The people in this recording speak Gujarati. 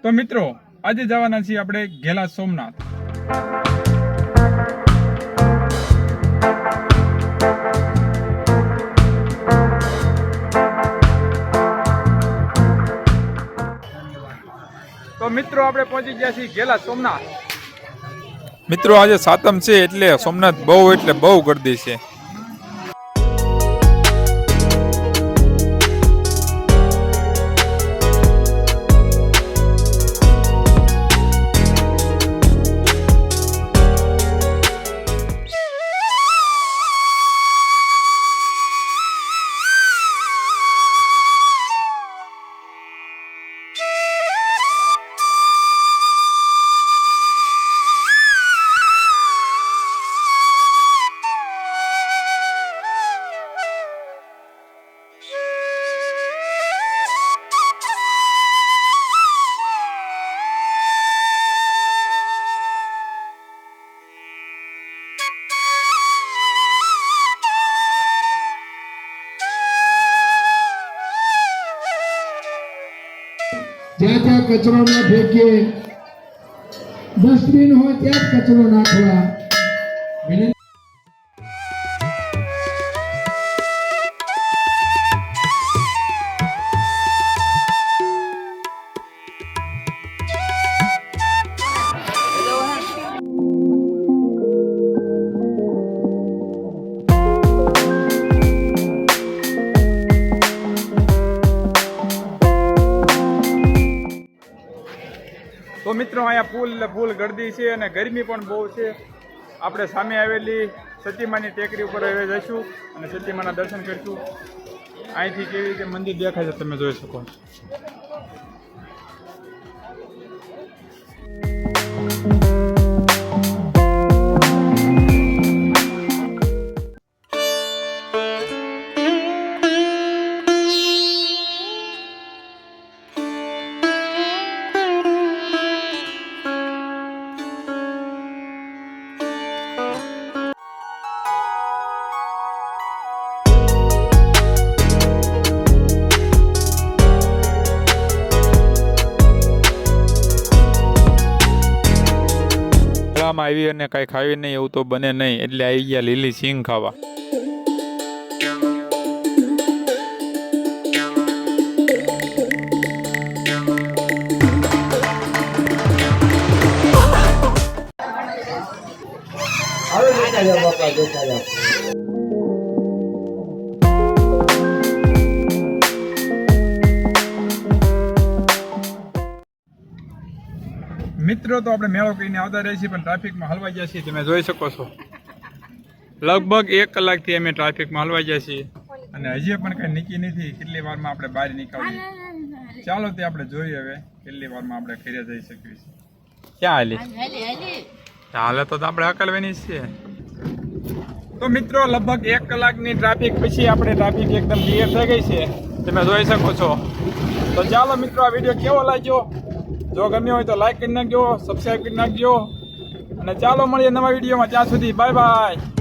તો મિત્રો આજે જવાના છીએ આપણે ઘેલા સોમનાથ। તો મિત્રો આપણે પહોંચી ગયા છીએ ઘેલા સોમનાથ। મિત્રો આજે સાતમ છે એટલે સોમનાથ બહુ ગર્દી છે। જ્યાં ત્યાં કચરો ન ફેંકીએ, ડસ્ટબિન હોય ત્યાં જ કચરો નાખવા। તો મિત્રો અહીંયા ફૂલ ગર્દી છે અને ગરમી પણ બહુ છે। આપણે સામે આવેલી સતીમાની ટેકરી ઉપર હવે જઈશું અને સતીમાના દર્શન કરીશું। અહીંથી કેવી રીતે મંદિર દેખાય છે તમે જોઈ શકો છો। આવી અને કાંઈ ખાવી નહીં એવું તો બને નહીં, એટલે આવી ગયા લીલી સિંગ ખાવા। મિત્રો તો આપણે મેળો કરીને આવતા રહીએ છીએ પણ ટ્રાફિકમાં હલવાઈ ગયા છીએ, તમે જોઈ શકો છો। લગભગ 1 કલાકથી અમે ટ્રાફિકમાં હલવાઈ ગયા છીએ અને હજી પણ કંઈ નીકી નથી કેટલી વારમાં આપણે બહાર નીકળીએ। ચાલો તે આપણે જોઈએ હવે કેટલી વારમાં આપણે ઘરે જઈ શકીએ છીએ। ક્યાં હાલી હાલે તો આપણે હકલવાની છે। તો મિત્રો લગભગ 1 કલાકની ટ્રાફિક પછી આપણે ટ્રાફિક એકદમ ક્લિયર થઈ ગઈ છે, તમે જોઈ શકો છો। તો ચાલો મિત્રો આ વિડીયો કેવો લાગ્યો, જો ગમ્યો હોય તો લાઈક કરી નાખજો, સબસ્ક્રાઈબ કરી નાખજો અને ચાલો મળીએ નવા વિડીયોમાં। ત્યાં સુધી બાય બાય।